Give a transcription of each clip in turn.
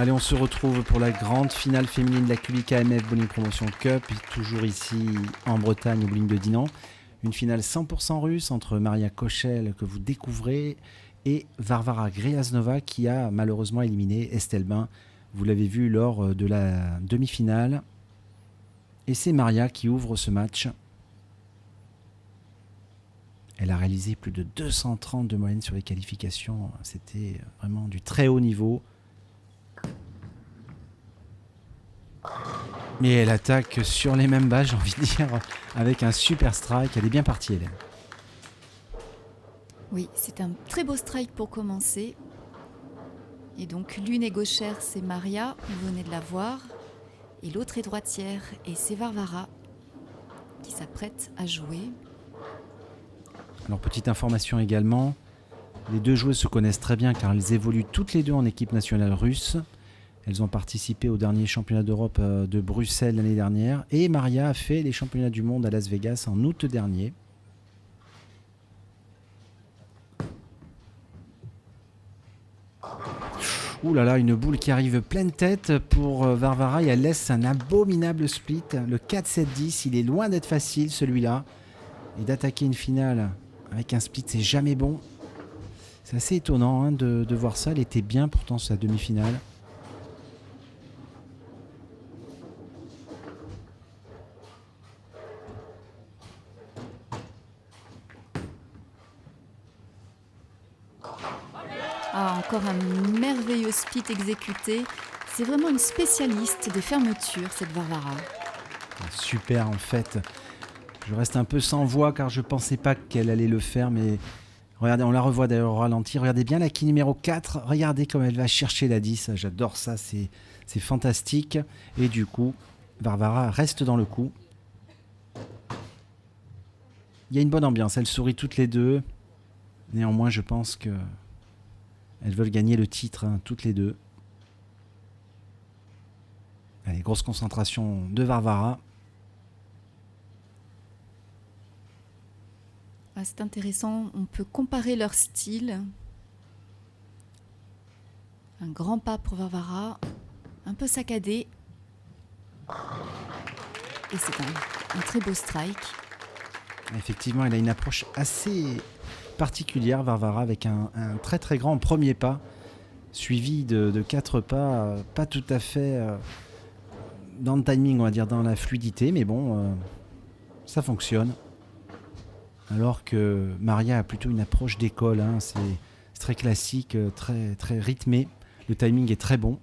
Allez, on se retrouve pour la grande finale féminine de la QBKMF Bowling Promotion Cup, toujours ici en Bretagne au bowling de Dinan. Une finale 100% russe entre Maria Kochel, que vous découvrez, et Varvara Gryaznova, qui a malheureusement éliminé Estelle Bain. Vous l'avez vu lors de la demi-finale. Et c'est Maria qui ouvre ce match. Elle a réalisé plus de 230 de moyenne sur les qualifications. C'était vraiment du très haut niveau. Mais elle attaque sur les mêmes bases, j'ai envie de dire, avec un super strike. Elle est bien partie, Hélène. Oui, c'est un très beau strike pour commencer. Et donc l'une est gauchère, c'est Maria, vous venez de la voir. Et l'autre est droitière, et c'est Varvara qui s'apprête à jouer. Alors, petite information également, les deux joueuses se connaissent très bien car elles évoluent toutes les deux en équipe nationale russe. Elles ont participé au dernier championnat d'Europe de Bruxelles l'année dernière. Et Maria a fait les championnats du monde à Las Vegas en août dernier. Ouh là là, une boule qui arrive pleine tête pour Varvara et elle laisse un abominable split. Le 4-7-10, il est loin d'être facile celui-là. Et d'attaquer une finale avec un split, c'est jamais bon. C'est assez étonnant de voir ça. Elle était bien pourtant sa demi-finale. Ah, encore un merveilleux split exécuté. C'est vraiment une spécialiste des fermetures, cette Varvara. Super en fait. Je reste un peu sans voix car je pensais pas qu'elle allait le faire, mais regardez, on la revoit d'ailleurs au ralenti. Regardez bien la quille numéro 4. Regardez comme elle va chercher la 10. J'adore ça, c'est fantastique. Et du coup, Varvara reste dans le coup. Il y a une bonne ambiance, elles sourient toutes les deux. Néanmoins, je pense que elles veulent gagner le titre, toutes les deux. Allez, grosse concentration de Varvara. Ah, c'est intéressant, on peut comparer leur style. Un grand pas pour Varvara, un peu saccadé. Et c'est un très beau strike. Effectivement, elle a une approche assez particulière, Varvara, avec un très très grand premier pas, suivi de 4 pas, pas tout à fait dans le timing, on va dire, dans la fluidité, mais bon, ça fonctionne. Alors que Maria a plutôt une approche d'école, c'est très classique, très, très rythmé, le timing est très bon.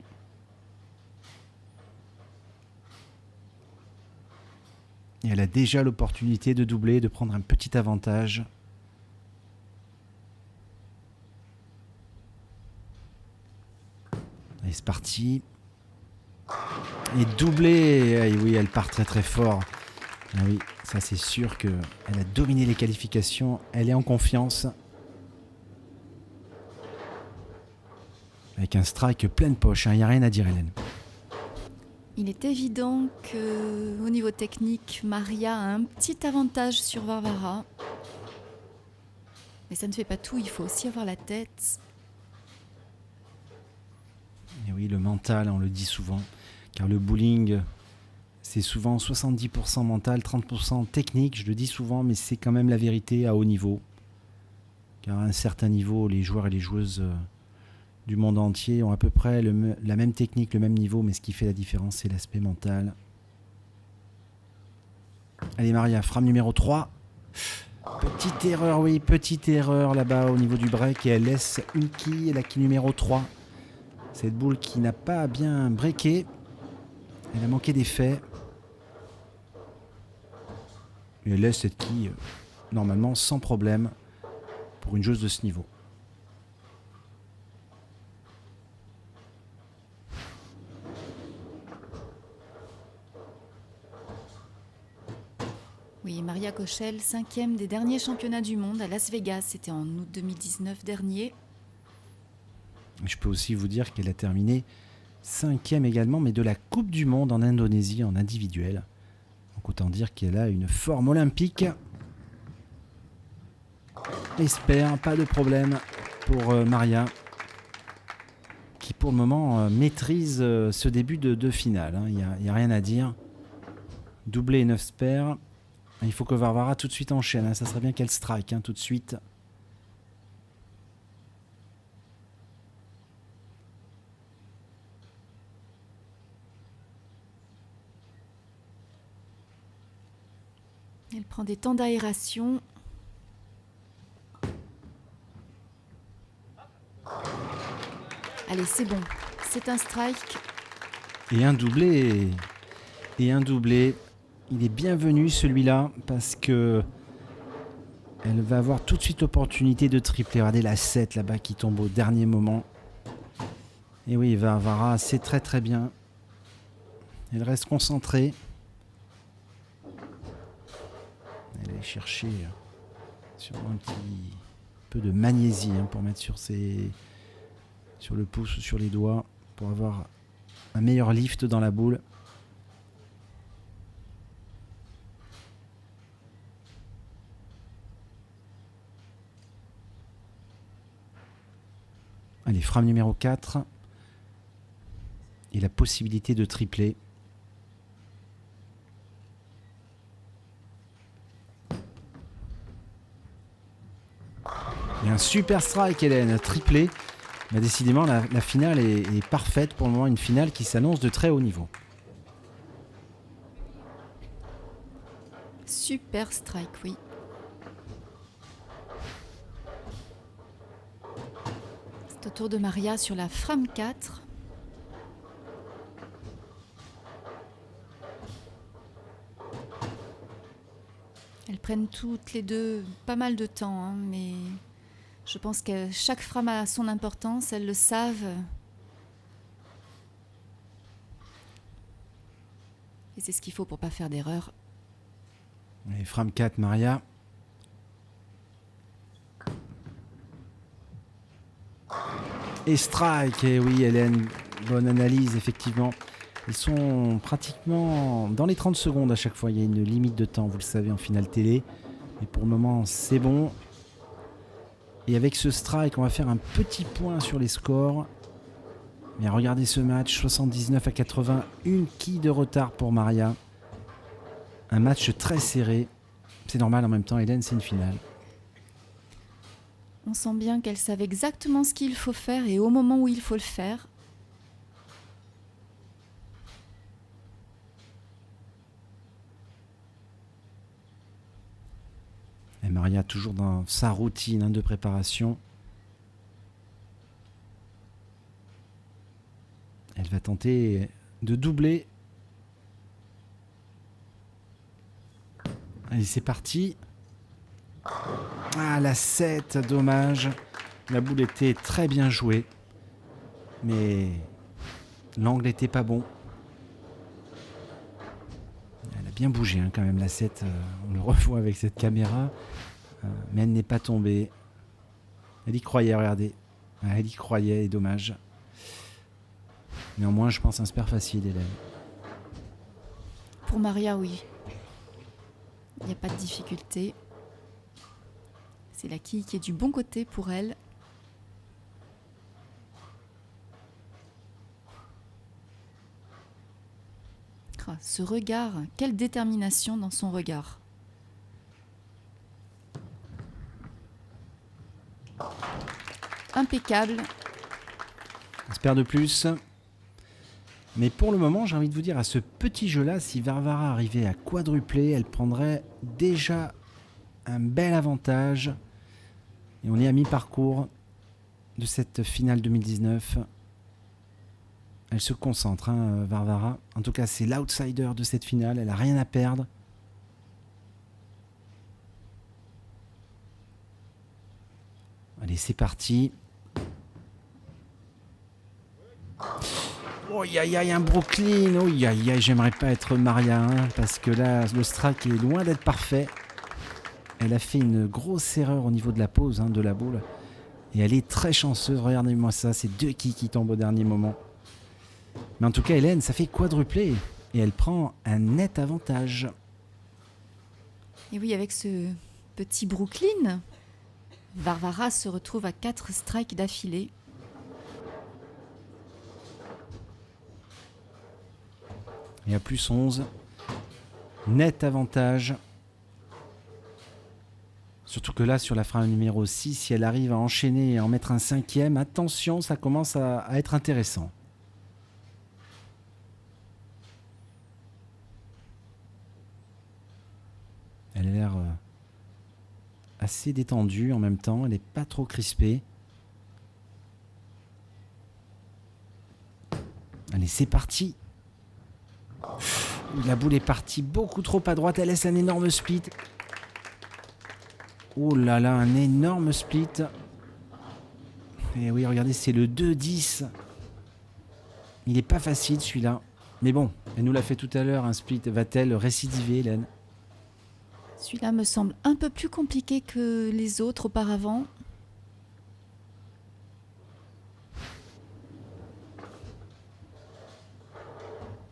Et elle a déjà l'opportunité de doubler, de prendre un petit avantage. Allez, c'est parti. Et doubler. Et oui, elle part très très fort. Ah oui, ça c'est sûr qu'elle a dominé les qualifications. Elle est en confiance. Avec un strike pleine poche. Il n'y a rien à dire, Hélène. Il est évident qu'au niveau technique, Maria a un petit avantage sur Varvara. Mais ça ne fait pas tout, il faut aussi avoir la tête. Et oui, le mental, on le dit souvent. Car le bowling, c'est souvent 70% mental, 30% technique. Je le dis souvent, mais c'est quand même la vérité à haut niveau. Car à un certain niveau, les joueurs et les joueuses du monde entier ont à peu près la même technique, le même niveau, mais ce qui fait la différence, c'est l'aspect mental. Allez Maria, frame numéro 3. Petite erreur, oui, petite erreur là-bas au niveau du break et elle laisse une quille, la quille numéro 3. Cette boule qui n'a pas bien breaké. Elle a manqué d'effet. Et elle laisse cette quille normalement sans problème pour une joueuse de ce niveau. Oui, Maria Kochel, 5e des derniers championnats du monde à Las Vegas. C'était en août 2019 dernier. Je peux aussi vous dire qu'elle a terminé 5e également, mais de la Coupe du Monde en Indonésie en individuel. Donc autant dire qu'elle a une forme olympique. Espère, pas de problème pour Maria, qui pour le moment maîtrise ce début de finale. Hein. Il n'y a rien à dire. Doublé et 9 paires. Il faut que Varvara tout de suite enchaîne. Hein. Ça serait bien qu'elle strike tout de suite. Elle prend des temps d'aération. Allez, c'est bon. C'est un strike. Et un doublé. Et un doublé. Il est bienvenu celui-là parce que elle va avoir tout de suite l'opportunité de tripler. Regardez la 7 là-bas qui tombe au dernier moment. Et oui, Varvara, c'est très très bien. Elle reste concentrée. Elle est chercher sur un petit peu de magnésie pour mettre sur le pouce ou sur les doigts pour avoir un meilleur lift dans la boule. Allez, frame numéro 4. Et la possibilité de tripler. Et un super strike, Hélène, triplé. Mais décidément, la finale est parfaite pour le moment. Une finale qui s'annonce de très haut niveau. Super strike, oui. C'est au tour de Maria sur la frame 4. Elles prennent toutes les deux pas mal de temps, mais je pense que chaque frame a son importance, elles le savent. Et c'est ce qu'il faut pour pas faire d'erreur. Et frame 4, Maria. Et strike, et oui Hélène, bonne analyse effectivement. Ils sont pratiquement dans les 30 secondes à chaque fois. Il y a une limite de temps, vous le savez, en finale télé. Mais pour le moment, c'est bon. Et avec ce strike, on va faire un petit point sur les scores. Mais regardez ce match, 79-80, une quille de retard pour Maria. Un match très serré. C'est normal en même temps, Hélène, c'est une finale. On sent bien qu'elles savent exactement ce qu'il faut faire et au moment où il faut le faire. Et Maria toujours dans sa routine de préparation. Elle va tenter de doubler. Allez, c'est parti. Ah, la 7, dommage. La boule était très bien jouée. Mais l'angle n'était pas bon. Elle a bien bougé quand même, la 7. On le revoit avec cette caméra. Mais elle n'est pas tombée. Elle y croyait, regardez. Elle y croyait, et dommage. Néanmoins, je pense un super facile, Hélène. Pour Maria, oui. Il n'y a pas de difficulté. C'est la quille qui est du bon côté pour elle. Ah, ce regard, quelle détermination dans son regard. Impeccable. J'espère de plus. Mais pour le moment, j'ai envie de vous dire, à ce petit jeu-là, si Varvara arrivait à quadrupler, elle prendrait déjà un bel avantage. Et on est à mi-parcours de cette finale 2019. Elle se concentre, Varvara. En tout cas, c'est l'outsider de cette finale. Elle n'a rien à perdre. Allez, c'est parti. Oh, y a un Brooklyn. Oh, j'aimerais pas être Maria, parce que là, le strike est loin d'être parfait. Elle a fait une grosse erreur au niveau de la pose de la boule. Et elle est très chanceuse. Regardez-moi ça, c'est 2 quilles qui tombent au dernier moment. Mais en tout cas, Hélène, ça fait quadruplé. Et elle prend un net avantage. Et oui, avec ce petit Brooklyn, Varvara se retrouve à 4 strikes d'affilée. Et à plus 11. Net avantage. Surtout que là, sur la frame numéro 6, si elle arrive à enchaîner et à en mettre un 5e, attention, ça commence à être intéressant. Elle a l'air assez détendue en même temps. Elle n'est pas trop crispée. Allez, c'est parti. La boule est partie beaucoup trop à droite. Elle laisse un énorme split. Oh là là, un énorme split. Et oui, regardez, c'est le 2-10. Il n'est pas facile celui-là. Mais bon, elle nous l'a fait tout à l'heure, un split. Va-t-elle récidiver, Hélène? Celui-là me semble un peu plus compliqué que les autres auparavant.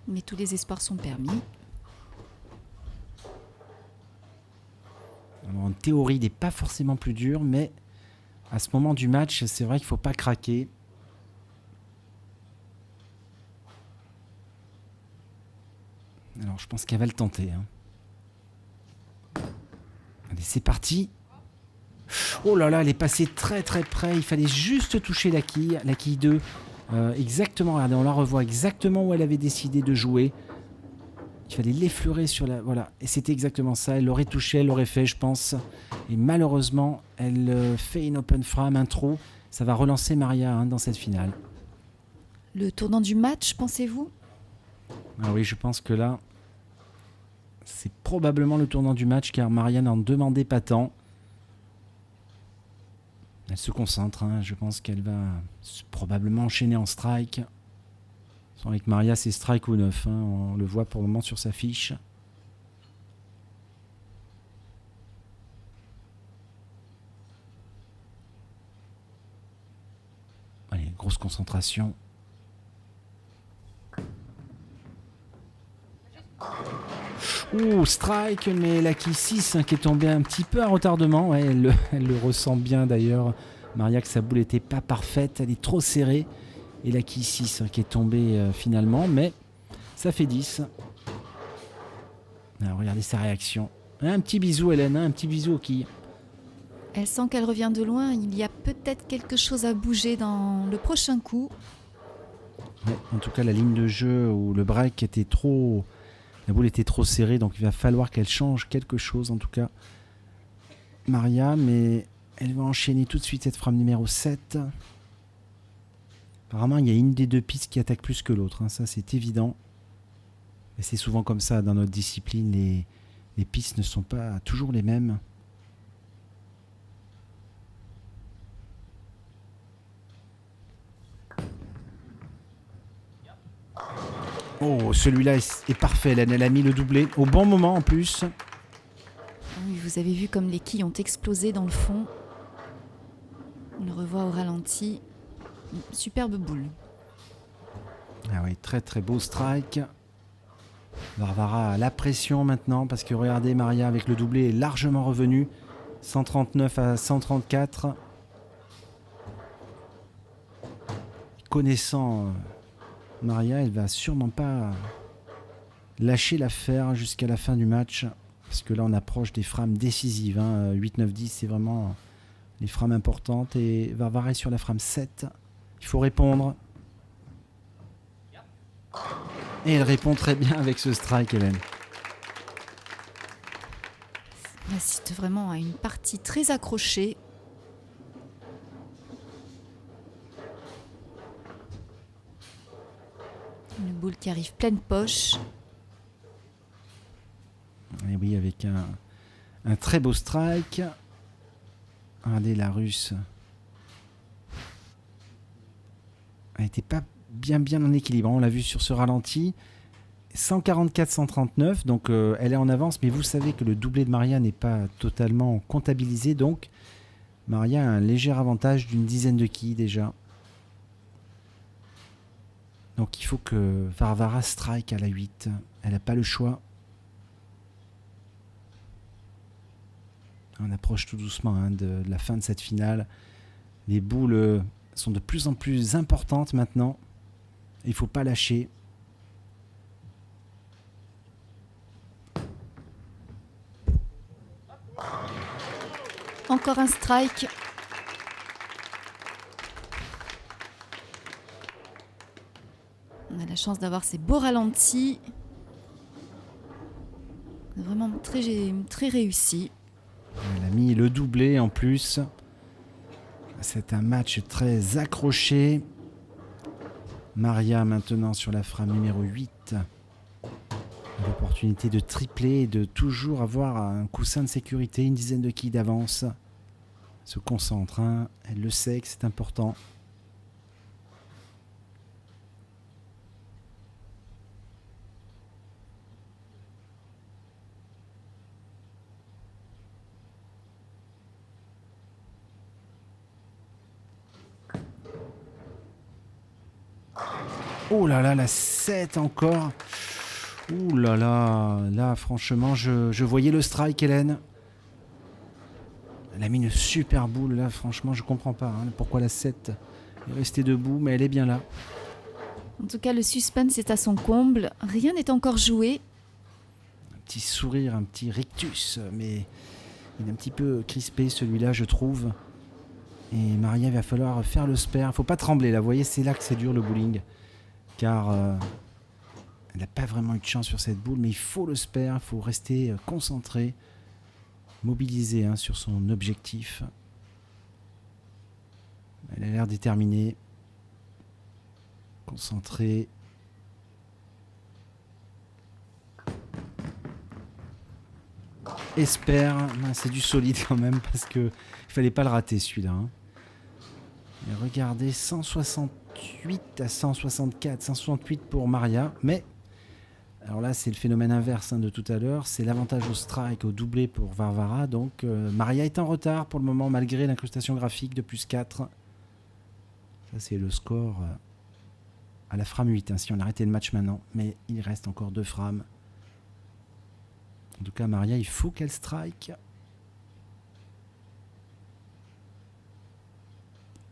Mais tous les espoirs sont permis. Alors, en théorie, il n'est pas forcément plus dur, mais à ce moment du match, c'est vrai qu'il ne faut pas craquer. Alors, je pense qu'elle va le tenter. Allez, c'est parti. Oh là là, elle est passée très très près. Il fallait juste toucher la quille 2. Exactement, regardez, on la revoit exactement où elle avait décidé de jouer. Il fallait l'effleurer sur la... Voilà, et c'était exactement ça. Elle l'aurait touché, elle l'aurait fait, je pense. Et malheureusement, elle fait une open frame, un trou. Ça va relancer Maria dans cette finale. Le tournant du match, pensez-vous? Ah oui, je pense que là, c'est probablement le tournant du match, car Maria n'en demandait pas tant. Elle se concentre, je pense qu'elle va probablement enchaîner en strike. Avec Maria, c'est strike ou 9, on le voit pour le moment sur sa fiche. Allez, grosse concentration. Ouh, strike, mais la quille 6 qui est tombée un petit peu à retardement. Ouais, elle le ressent bien d'ailleurs. Maria, que sa boule n'était pas parfaite, elle est trop serrée. Et la quille 6 qui est tombée finalement, mais ça fait 10. Alors, regardez sa réaction. Un petit bisou, Hélène, un petit bisou aux quilles. Elle sent qu'elle revient de loin. Il y a peut-être quelque chose à bouger dans le prochain coup. Ouais, en tout cas, la ligne de jeu ou le break était trop... La boule était trop serrée, donc il va falloir qu'elle change quelque chose, en tout cas. Maria, mais elle va enchaîner tout de suite cette frame numéro 7. Apparemment, il y a une des deux pistes qui attaque plus que l'autre, ça c'est évident. Et c'est souvent comme ça dans notre discipline, les pistes ne sont pas toujours les mêmes. Oh, celui-là est parfait, elle a mis le doublé au bon moment en plus. Oui, vous avez vu comme les quilles ont explosé dans le fond. On le revoit au ralenti. Superbe boule. Ah oui, très très beau strike. Varvara a la pression maintenant parce que regardez, Maria avec le doublé est largement revenu. 139 à 134. Connaissant Maria, elle va sûrement pas lâcher l'affaire jusqu'à la fin du match. Parce que là, on approche des frames décisives. 8, 9, 10, c'est vraiment les frames importantes. Et Varvara est sur la frame 7. Il faut répondre. Et elle répond très bien avec ce strike, Hélène. On assiste vraiment à une partie très accrochée. Une boule qui arrive pleine poche. Et oui, avec un très beau strike. Regardez la Russe. Elle n'était pas bien en équilibre. On l'a vu sur ce ralenti. 144-139, donc elle est en avance, mais vous savez que le doublé de Maria n'est pas totalement comptabilisé, donc Maria a un léger avantage d'une dizaine de quilles déjà. Donc il faut que Varvara strike à la 8. Elle n'a pas le choix. On approche tout doucement de la fin de cette finale. Les boules sont de plus en plus importantes maintenant. Il ne faut pas lâcher. Encore un strike. On a la chance d'avoir ces beaux ralentis. Vraiment très, très réussi. Elle a mis le doublé en plus. C'est un match très accroché. Maria maintenant sur la frame numéro 8. L'opportunité de tripler et de toujours avoir un coussin de sécurité, une dizaine de quilles d'avance. Elle se concentre, hein. Elle le sait que c'est important. Oh là là, la 7 encore. Ouh là là, là franchement, je voyais le strike, Hélène. Elle a mis une super boule, là franchement, je comprends pas pourquoi la 7 est restée debout, mais elle est bien là. En tout cas, le suspense est à son comble. Rien n'est encore joué. Un petit sourire, un petit rictus, mais il est un petit peu crispé celui-là, je trouve. Et Maria, il va falloir faire le spare. Faut pas trembler là, vous voyez, c'est là que c'est dur le bowling. Car elle n'a pas vraiment eu de chance sur cette boule, mais il faut le spare, il faut rester concentré, mobilisé sur son objectif. Elle a l'air déterminée, concentrée. Espère, c'est du solide quand même parce que il fallait pas le rater celui-là. Et regardez, 168 à 164, 168 pour Maria, mais alors là c'est le phénomène inverse de tout à l'heure, c'est l'avantage au strike, au doublé pour Varvara, donc Maria est en retard pour le moment malgré l'incrustation graphique de plus 4. Ça c'est le score à la frame 8, si on arrêtait le match maintenant, mais il reste encore 2 frames. En tout cas Maria, il faut qu'elle strike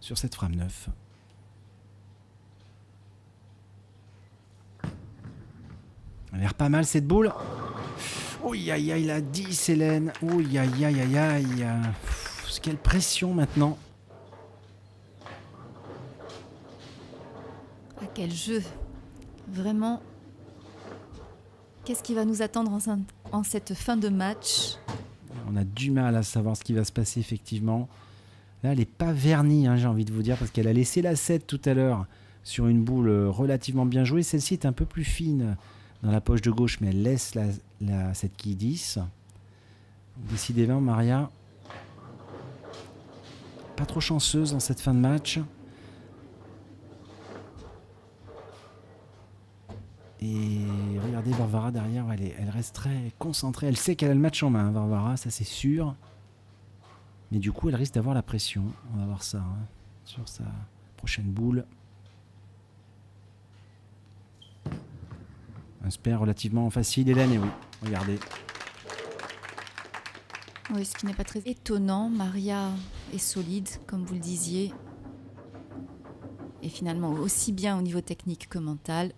sur cette frame 9. Elle a l'air pas mal cette boule. Ouh aïe aïe, la 10 Hélène. Ouh aïe aïe aïe aïe. Quelle pression maintenant. Ah, quel jeu. Vraiment. Qu'est-ce qui va nous attendre en cette fin de match? On a du mal à savoir ce qui va se passer effectivement. Là, elle n'est pas vernie, j'ai envie de vous dire, parce qu'elle a laissé la 7 tout à l'heure sur une boule relativement bien jouée. Celle-ci est un peu plus fine dans la poche de gauche, mais elle laisse cette quille 10. Décidément, Maria, pas trop chanceuse dans cette fin de match. Et regardez Varvara derrière, elle reste très concentrée. Elle sait qu'elle a le match en main, Varvara, ça c'est sûr. Mais du coup, elle risque d'avoir la pression. On va voir ça sur sa prochaine boule. Un spare relativement facile, Hélène, et oui, regardez. Oui, ce qui n'est pas très étonnant. Maria est solide, comme vous le disiez. Et finalement, aussi bien au niveau technique que mental.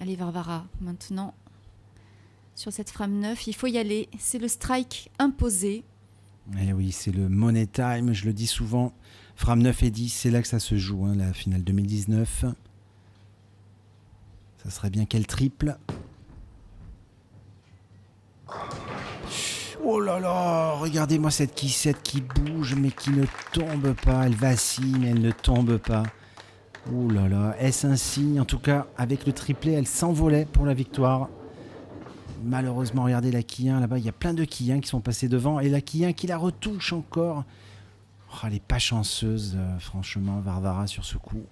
Allez, Varvara, maintenant, sur cette frame 9, il faut y aller. C'est le strike imposé. Eh oui, c'est le money time, je le dis souvent. Frame 9 et 10, c'est là que ça se joue, la finale 2019. Ça serait bien qu'elle triple. Oh là là, regardez-moi cette quille 7 qui bouge, mais qui ne tombe pas. Elle vacille, mais elle ne tombe pas. Oh là là, est-ce un signe? En tout cas, avec le triplé, elle s'envolait pour la victoire. Malheureusement, regardez la quille 1 là-bas, il y a plein de quilles 1 qui sont passées devant. Et la quille 1 qui la retouche encore. Oh, elle n'est pas chanceuse, franchement, Varvara, sur ce coup.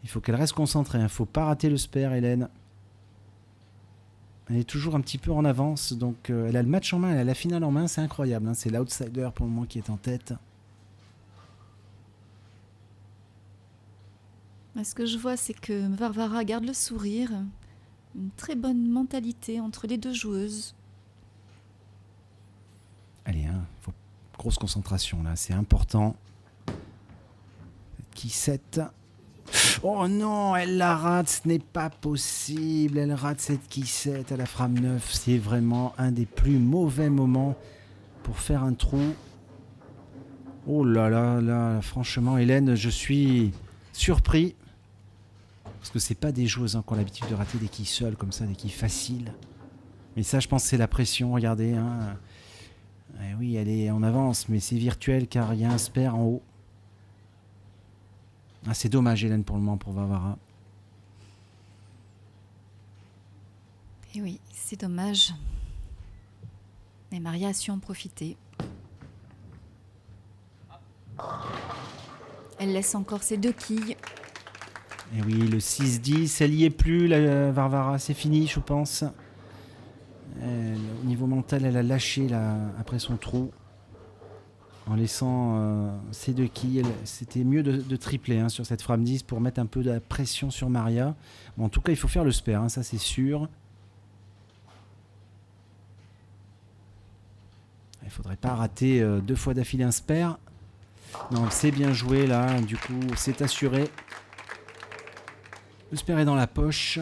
Il faut qu'elle reste concentrée, il ne faut pas rater le spare, Hélène. Elle est toujours un petit peu en avance, donc elle a le match en main, elle a la finale en main, c'est incroyable. C'est l'outsider pour le moment qui est en tête. Ce que je vois, c'est que Varvara garde le sourire. Une très bonne mentalité entre les deux joueuses. Allez, faut grosse concentration là, c'est important. Qui 7. Oh non, elle la rate, ce n'est pas possible. Elle rate cette quissette à la frame 9. C'est vraiment un des plus mauvais moments pour faire un trou. Oh là là là, franchement, Hélène, je suis surpris. Parce que c'est pas des joueuses qui ont l'habitude de rater des quilles seules comme ça, des quilles faciles. Mais ça, je pense que c'est la pression, regardez. Eh oui, elle est en avance, mais c'est virtuel car il y a un spare en haut. Ah, c'est dommage, Hélène, pour le moment, pour Varvara. Et oui, c'est dommage. Mais Maria a su en profiter. Elle laisse encore ses 2 quilles. Et oui, le 6-10, elle y est plus, la Varvara, c'est fini, je pense. Au niveau mental, elle a lâché là, après son trou. En laissant ses 2 quilles. C'était mieux de tripler sur cette frame 10 pour mettre un peu de la pression sur Maria. Bon, en tout cas, il faut faire le spare, ça c'est sûr. Il ne faudrait pas rater 2 fois d'affilée un spare. Non, c'est bien joué là, du coup, c'est assuré. Le spare est dans la poche.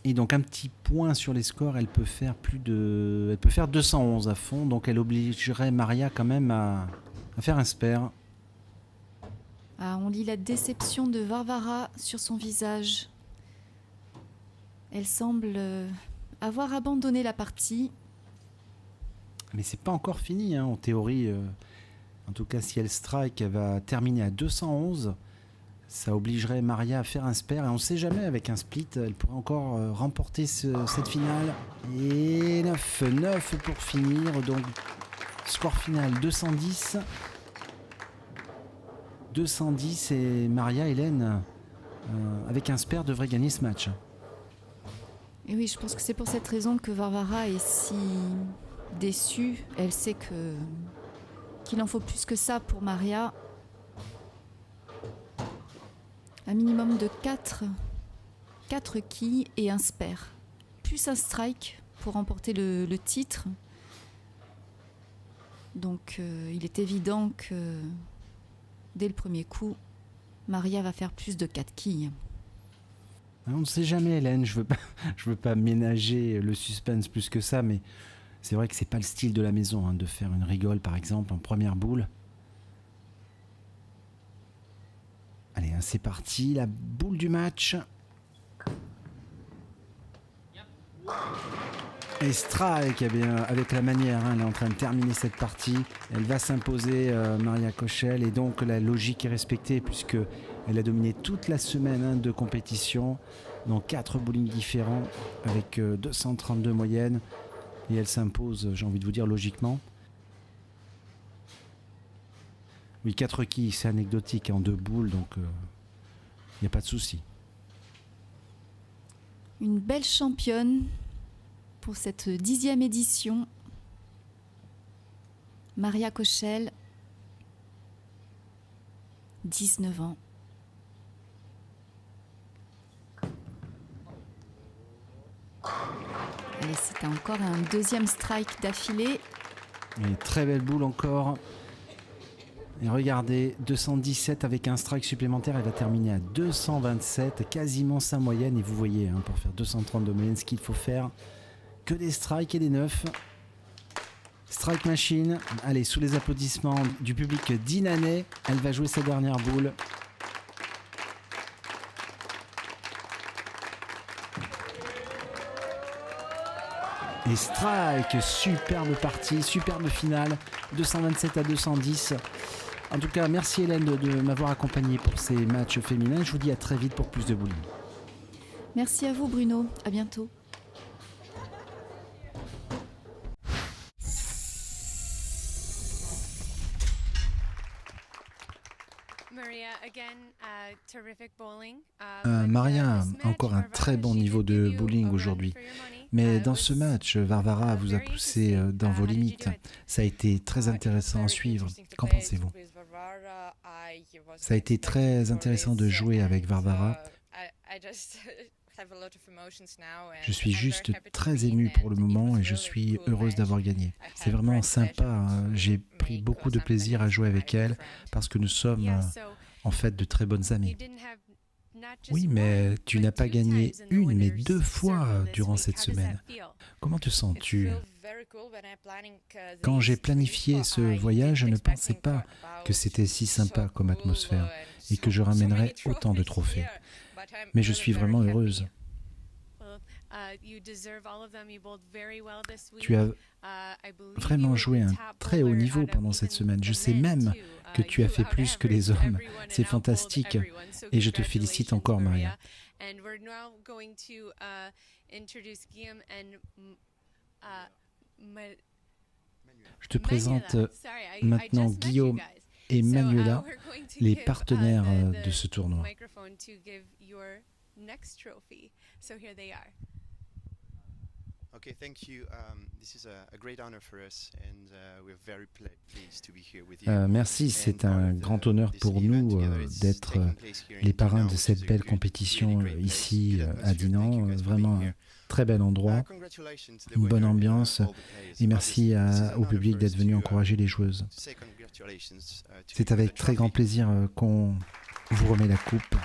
Et donc un petit point sur les scores, elle peut faire elle peut faire 211 à fond, donc elle obligerait Maria quand même à faire un spare. Ah, on lit la déception de Varvara sur son visage. Elle semble avoir abandonné la partie. Mais c'est pas encore fini, en théorie. En tout cas, si elle strike, elle va terminer à 211. Ça obligerait Maria à faire un spare. Et on ne sait jamais, avec un split, elle pourrait encore remporter cette finale. Et 9 pour finir. Donc, score final 210. 210 et Maria, Hélène, avec un spare, devrait gagner ce match. Et oui, je pense que c'est pour cette raison que Varvara est si déçue. Elle sait qu'il en faut plus que ça pour Maria. Un minimum de 4 quilles et un spare. Plus un strike pour remporter le titre. Donc il est évident que dès le premier coup, Maria va faire plus de 4 quilles. On ne sait jamais, Hélène. Je veux pas ménager le suspense plus que ça, mais c'est vrai que c'est pas le style de la maison de faire une rigole, par exemple, en première boule. Allez, c'est parti, la boule du match. Et strike, avec la manière, elle est en train de terminer cette partie. Elle va s'imposer, Maria Kochel, et donc la logique est respectée puisqu'elle a dominé toute la semaine de compétition dans 4 bowling différents avec 232 moyennes. Et elle s'impose, j'ai envie de vous dire, logiquement. Oui, 4 quilles, c'est anecdotique en 2 boules, donc il n'y a pas de souci. Une belle championne pour cette 10e édition. Maria Kochel, 19 ans. Allez, c'était encore un 2e strike d'affilée. Une très belle boule encore. Et regardez, 217 avec un strike supplémentaire, elle va terminer à 227, quasiment sa moyenne. Et vous voyez, pour faire 232 moyenne, ce qu'il faut faire, que des strikes et des 9. Strike machine, allez, sous les applaudissements du public d'Inané, elle va jouer sa dernière boule. Et strike, superbe partie, superbe finale, 227 à 210. En tout cas, merci Hélène de m'avoir accompagné pour ces matchs féminins. Je vous dis à très vite pour plus de bowling. Merci à vous Bruno, à bientôt. Maria a encore un très bon niveau de bowling aujourd'hui. Mais dans ce match, Varvara vous a poussé dans vos limites. Ça a été très intéressant à suivre. Qu'en pensez-vous ? Ça a été très intéressant de jouer avec Varvara. Je suis juste très émue pour le moment et je suis heureuse d'avoir gagné. C'est vraiment sympa. J'ai pris beaucoup de plaisir à jouer avec elle parce que nous sommes en fait de très bonnes You années. didn't have not just Oui, one, mais tu but n'as pas two gagné times in the une, mais winners 2 fois circle this durant week. cette How does that semaine. feel? Comment te It sens-tu? feels very cool when I'm planning Quand j'ai these trips. planifié ce voyage, je ne pensais pas que c'était si sympa comme atmosphère et que je ramènerais autant de trophées. Mais je suis vraiment heureuse. Well, you deserve all of them. You bowled very well this week. Tu as I believe you vraiment were joué the un top très haut bowler niveau out of pendant cette even semaine. Je the sais men, même too. que tu as You fait plus que les out-averaged hommes. everyone C'est and outbowled fantastique. everyone. So Et je te félicite congratulations, encore, Maria. And we're now going to introduce Guillaume and Je te présente Manuela. Sorry, I maintenant just met you Guillaume guys. et So, Manuela, we're going to les give, partenaires the de ce tournoi. microphone to give your next trophy. So here they are. Okay, thank you. This is a great honor for us, and we're very pleased to be here with you. Merci, c'est un grand honneur pour nous d'être les parrains de cette belle compétition ici à Dinan. Vraiment un très bel endroit, une bonne ambiance. Et merci au public d'être venu encourager les joueuses. C'est avec très grand plaisir qu'on vous remet la coupe.